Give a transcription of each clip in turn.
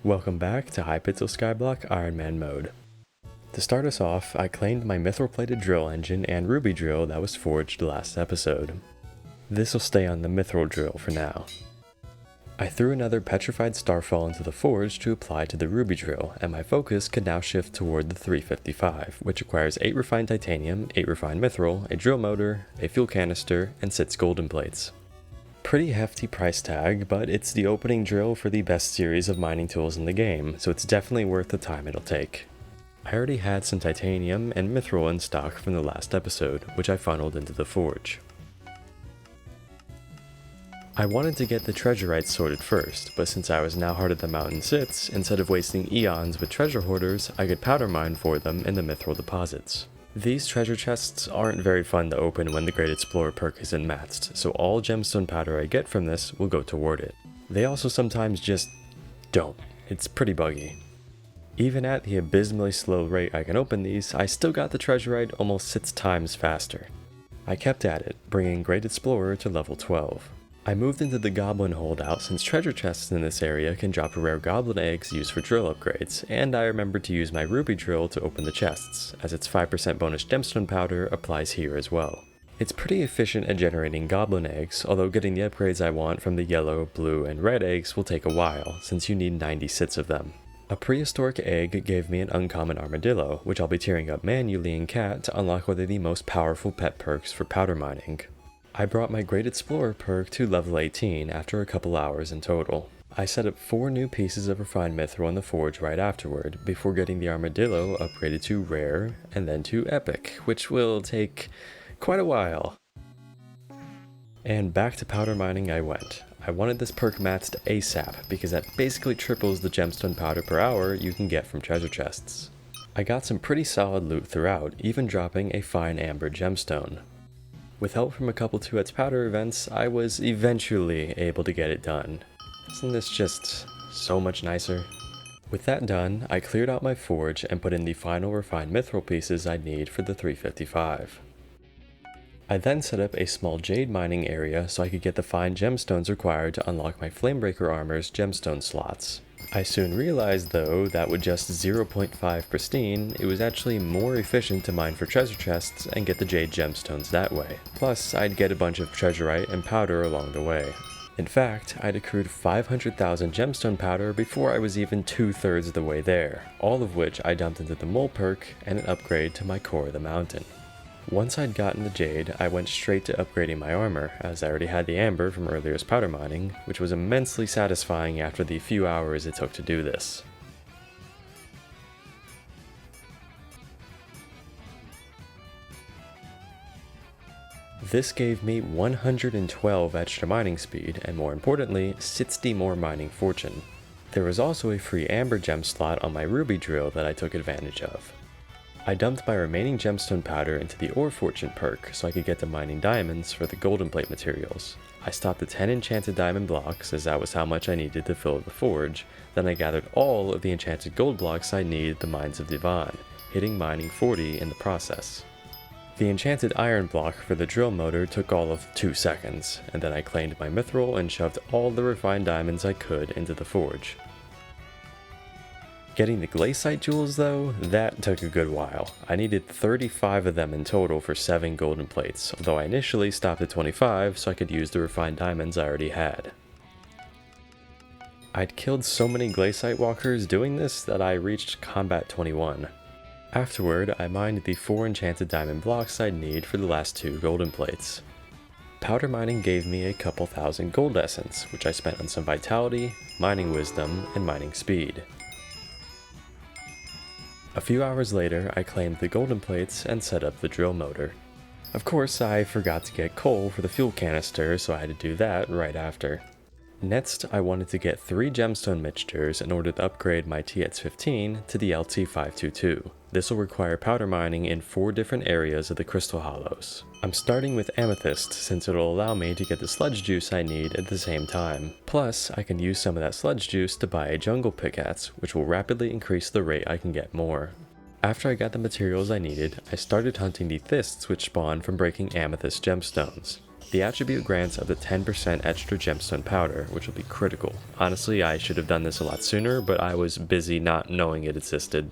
Welcome back to Hypixel Skyblock Ironman mode. To start us off, I claimed my mithril-plated drill engine and ruby drill that was forged last episode. This will stay on the mithril drill for now. I threw another petrified starfall into the forge to apply to the ruby drill, and my focus could now shift toward the 355, which requires 8 refined titanium, 8 refined mithril, a drill motor, a fuel canister, and 6 golden plates. Pretty hefty price tag, but it's the opening drill for the best series of mining tools in the game, so it's definitely worth the time it'll take. I already had some titanium and mithril in stock from the last episode, which I funneled into the forge. I wanted to get the treasurites sorted first, but since I was now hard at the mountain sits, instead of wasting eons with treasure hoarders, I could powder mine for them in the mithril deposits. These treasure chests aren't very fun to open when the Great Explorer perk isn't matched, so all gemstone powder I get from this will go toward it. They also sometimes just don't. It's pretty buggy. Even at the abysmally slow rate I can open these, I still got the treasurite almost 6 times faster. I kept at it, bringing Great Explorer to level 12. I moved into the goblin holdout since treasure chests in this area can drop rare goblin eggs used for drill upgrades, and I remembered to use my ruby drill to open the chests, as its 5% bonus gemstone powder applies here as well. It's pretty efficient at generating goblin eggs, although getting the upgrades I want from the yellow, blue, and red eggs will take a while, since you need 90 sits of them. A prehistoric egg gave me an uncommon armadillo, which I'll be tearing up manually in cat to unlock one of the most powerful pet perks for powder mining. I brought my Great Explorer perk to level 18 after a couple hours in total. I set up 4 new pieces of refined mithril in the forge right afterward, before getting the armadillo upgraded to rare, and then to epic, which will take quite a while. And back to powder mining I went. I wanted this perk matched ASAP, because that basically triples the gemstone powder per hour you can get from treasure chests. I got some pretty solid loot throughout, even dropping a fine amber gemstone. With help from a couple 2x powder events, I was eventually able to get it done. Isn't this just so much nicer? With that done, I cleared out my forge and put in the final refined mithril pieces I'd need for the 355. I then set up a small jade mining area so I could get the fine gemstones required to unlock my Flamebreaker armor's gemstone slots. I soon realized though that with just 0.5 pristine, it was actually more efficient to mine for treasure chests and get the jade gemstones that way. Plus, I'd get a bunch of treasurite and powder along the way. In fact, I'd accrued 500,000 gemstone powder before I was even 2/3 of the way there, all of which I dumped into the mole perk and an upgrade to my core of the mountain. Once I'd gotten the jade, I went straight to upgrading my armor, as I already had the amber from earlier's powder mining, which was immensely satisfying after the few hours it took to do this. This gave me 112 extra mining speed, and more importantly, 60 more mining fortune. There was also a free amber gem slot on my ruby drill that I took advantage of. I dumped my remaining gemstone powder into the ore fortune perk so I could get to mining diamonds for the golden plate materials. I stopped at 10 enchanted diamond blocks as that was how much I needed to fill the forge, then I gathered all of the enchanted gold blocks I needed at the mines of Divan, hitting mining 40 in the process. The enchanted iron block for the drill motor took all of 2 seconds, and then I claimed my mithril and shoved all the refined diamonds I could into the forge. Getting the glaciite jewels though, that took a good while. I needed 35 of them in total for 7 golden plates, although I initially stopped at 25 so I could use the refined diamonds I already had. I'd killed so many glaciite walkers doing this that I reached combat 21. Afterward, I mined the 4 enchanted diamond blocks I'd need for the last 2 golden plates. Powder mining gave me a couple thousand gold essence, which I spent on some vitality, mining wisdom, and mining speed. A few hours later, I claimed the golden plates and set up the drill motor. Of course, I forgot to get coal for the fuel canister, so I had to do that right after. Next, I wanted to get 3 gemstone mixtures in order to upgrade my TX15 to the LT522. This will require powder mining in 4 different areas of the Crystal Hollows. I'm starting with amethyst since it'll allow me to get the sludge juice I need at the same time. Plus, I can use some of that sludge juice to buy a jungle pickaxe, which will rapidly increase the rate I can get more. After I got the materials I needed, I started hunting the thysts which spawn from breaking amethyst gemstones. The attribute grants up to 10% extra gemstone powder, which will be critical. Honestly, I should have done this a lot sooner, but I was busy not knowing it existed.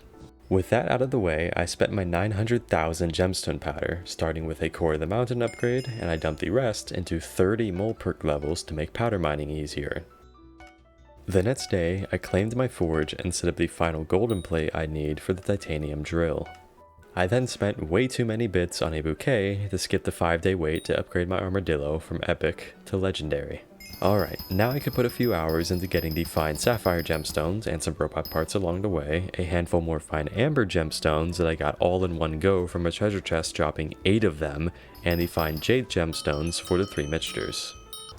With that out of the way, I spent my 900,000 gemstone powder, starting with a Core of the Mountain upgrade, and I dumped the rest into 30 mole perk levels to make powder mining easier. The next day, I claimed my forge and set up the final golden plate I need for the titanium drill. I then spent way too many bits on a bouquet to skip the 5-day wait to upgrade my armadillo from epic to legendary. Alright, now I could put a few hours into getting the fine sapphire gemstones and some robot parts along the way, a handful more fine amber gemstones that I got all in one go from a treasure chest dropping 8 of them, and the fine jade gemstones for the 3 mixtures.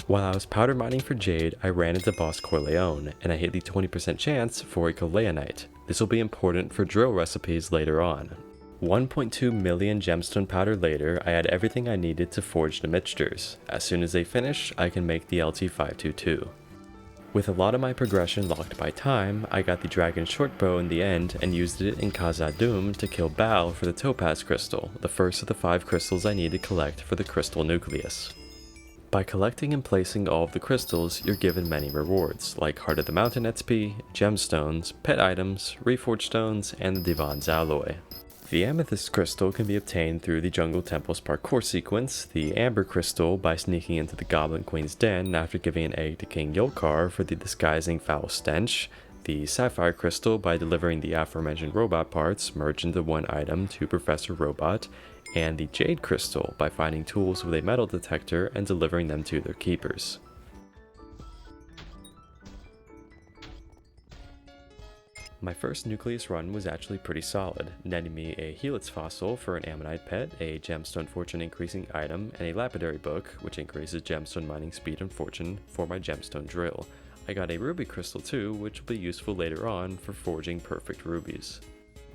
While I was powder mining for jade, I ran into boss Corleone, and I hit the 20% chance for a Coleonite. This will be important for drill recipes later on. 1.2 million gemstone powder later, I had everything I needed to forge the mixtures. As soon as they finish, I can make the LT522. With a lot of my progression locked by time, I got the dragon shortbow in the end and used it in Khazad-dûm to kill Baal for the topaz crystal, the first of the 5 crystals I need to collect for the crystal nucleus. By collecting and placing all of the crystals, you're given many rewards, like Heart of the Mountain XP, gemstones, pet items, reforged stones, and the Divan's alloy. The amethyst crystal can be obtained through the Jungle Temple's parkour sequence, the amber crystal by sneaking into the Goblin Queen's den after giving an egg to King Yolkar for the disguising foul stench, the sapphire crystal by delivering the aforementioned robot parts merged into one item to Professor Robot, and the jade crystal by finding tools with a metal detector and delivering them to their keepers. My first nucleus run was actually pretty solid, netting me a Helix fossil for an ammonite pet, a gemstone fortune increasing item, and a lapidary book, which increases gemstone mining speed and fortune, for my gemstone drill. I got a ruby crystal too, which will be useful later on for forging perfect rubies.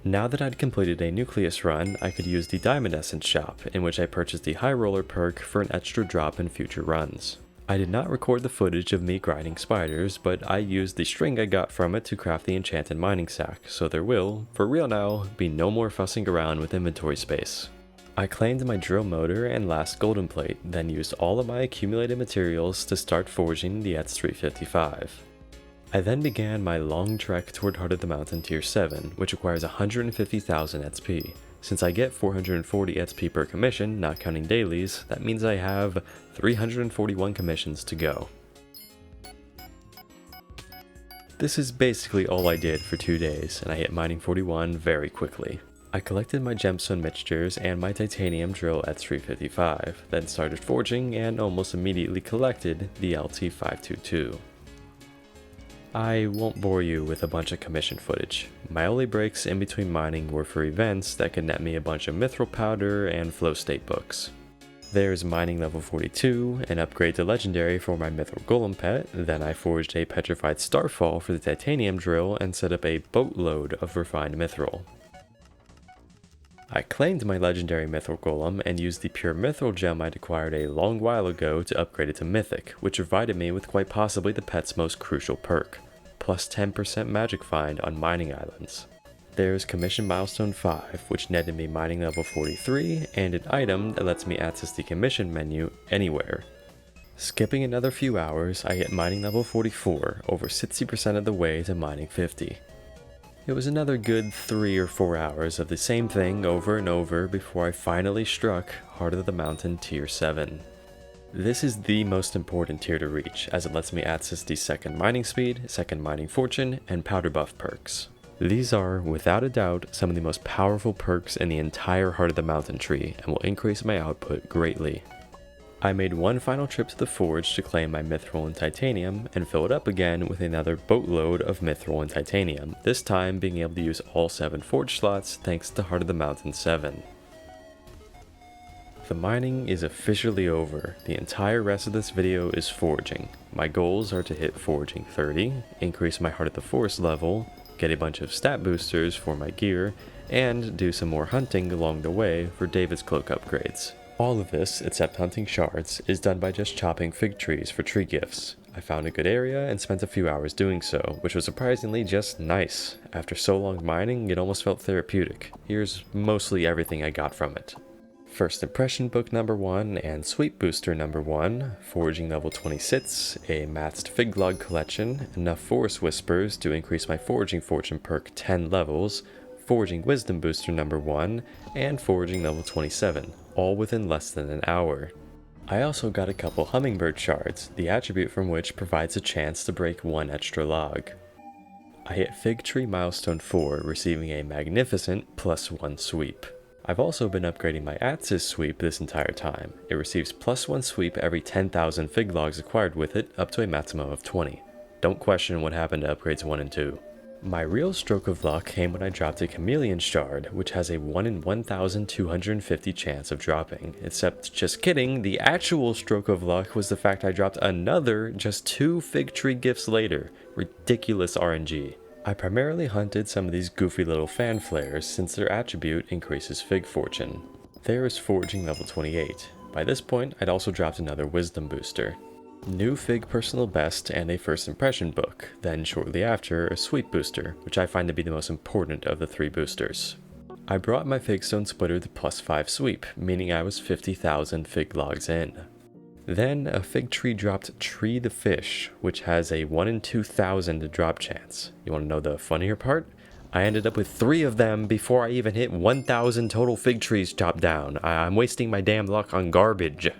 Now that I'd completed a nucleus run, I could use the diamond essence shop, in which I purchased the high roller perk for an extra drop in future runs. I did not record the footage of me grinding spiders, but I used the string I got from it to craft the enchanted mining sack, so there will, for real now, be no more fussing around with inventory space. I claimed my drill motor and last golden plate, then used all of my accumulated materials to start forging the ETS-355. I then began my long trek toward Heart of the Mountain Tier 7, which requires 150,000 XP. Since I get 440 XP per commission, not counting dailies, that means I have 341 commissions to go. This is basically all I did for 2 days, and I hit mining 41 very quickly. I collected my gemstone mixtures and my titanium drill at 355, then started forging and almost immediately collected the LT522. I won't bore you with a bunch of commission footage. My only breaks in between mining were for events that could net me a bunch of mithril powder and flow state books. There's mining level 42, an upgrade to legendary for my mithril golem pet, then I forged a petrified starfall for the titanium drill and set up a boatload of refined mithril. I claimed my legendary mithril golem and used the pure mithril gem I'd acquired a long while ago to upgrade it to mythic, which provided me with quite possibly the pet's most crucial perk, plus 10% magic find on mining islands. There's commission milestone 5, which netted me mining level 43, and an item that lets me access the commission menu anywhere. Skipping another few hours, I hit mining level 44, over 60% of the way to mining 50. It was another good 3 or 4 hours of the same thing over and over before I finally struck Heart of the Mountain Tier 7. This is the most important tier to reach, as it lets me access the second mining speed, second mining fortune, and powder buff perks. These are, without a doubt, some of the most powerful perks in the entire Heart of the Mountain tree, and will increase my output greatly. I made one final trip to the forge to claim my mithril and titanium, and fill it up again with another boatload of mithril and titanium, this time being able to use all 7 forge slots thanks to Heart of the Mountain 7. The mining is officially over. The entire rest of this video is foraging. My goals are to hit foraging 30, increase my Heart of the Forest level, get a bunch of stat boosters for my gear, and do some more hunting along the way for David's cloak upgrades. All of this, except hunting shards, is done by just chopping fig trees for tree gifts. I found a good area and spent a few hours doing so, which was surprisingly just nice. After so long mining, it almost felt therapeutic. Here's mostly everything I got from it. First Impression Book number 1 and Sweep Booster number 1, Foraging level 26, a matched Fig Log collection, enough Forest Whispers to increase my Foraging Fortune perk 10 levels, Foraging Wisdom Booster number 1, and Foraging level 27, all within less than an hour. I also got a couple Hummingbird Shards, the attribute from which provides a chance to break 1 extra log. I hit Fig Tree Milestone 4, receiving a magnificent +1 sweep. I've also been upgrading my Atz's sweep this entire time. It receives +1 sweep every 10,000 Fig Logs acquired with it, up to a maximum of 20. Don't question what happened to upgrades 1 and 2. My real stroke of luck came when I dropped a Chameleon Shard, which has a 1 in 1,250 chance of dropping. Except, just kidding, the actual stroke of luck was the fact I dropped another just 2 Fig Tree gifts later. Ridiculous RNG. I primarily hunted some of these goofy little fan flares since their attribute increases Fig Fortune. There is Foraging level 28. By this point, I'd also dropped another Wisdom booster. New Fig Personal Best and a First Impression book, then shortly after a Sweep booster, which I find to be the most important of the 3 boosters. I brought my Figstone Splitter to +5 sweep, meaning I was 50,000 Fig Logs in. Then a Fig Tree dropped Tree the Fish, which has a 1 in 2,000 drop chance. You want to know the funnier part? I ended up with 3 of them before I even hit 1,000 total Fig Trees chopped down. I'm wasting my damn luck on garbage.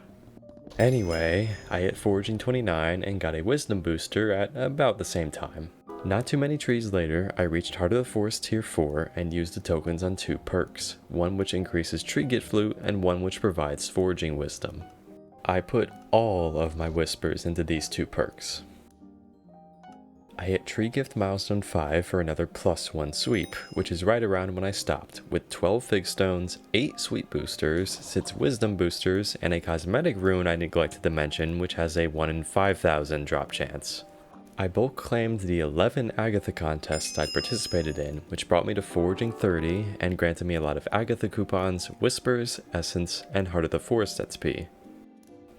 Anyway, I hit Foraging 29 and got a Wisdom booster at about the same time. Not too many trees later, I reached Heart of the Forest Tier 4 and used the tokens on 2 perks, one which increases Tree Git Flute and one which provides Foraging Wisdom. I put all of my Whispers into these 2 perks. I hit Tree Gift Milestone 5 for another +1 sweep, which is right around when I stopped, with 12 Fig Stones, 8 Sweep Boosters, 6 Wisdom Boosters, and a cosmetic rune I neglected to mention which has a 1 in 5,000 drop chance. I bulk claimed the 11 Agatha contests I'd participated in, which brought me to Foraging 30 and granted me a lot of Agatha coupons, Whispers, Essence, and Heart of the Forest XP.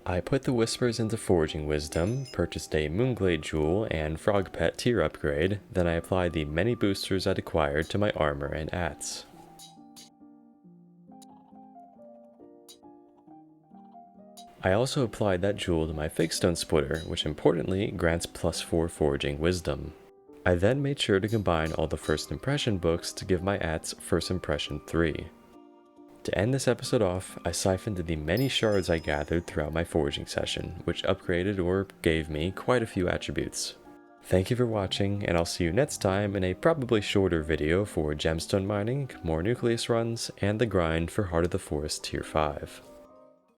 I put the Whispers into Foraging Wisdom, purchased a Moonglade Jewel and Frog Pet tier upgrade, then I applied the many boosters I'd acquired to my armor and ats. I also applied that jewel to my Figstone Splitter, which importantly grants +4 Foraging Wisdom. I then made sure to combine all the First Impression books to give my ats First Impression 3. To end this episode off, I siphoned the many shards I gathered throughout my foraging session, which upgraded or gave me quite a few attributes. Thank you for watching, and I'll see you next time in a probably shorter video for gemstone mining, more nucleus runs, and the grind for Heart of the Forest Tier 5.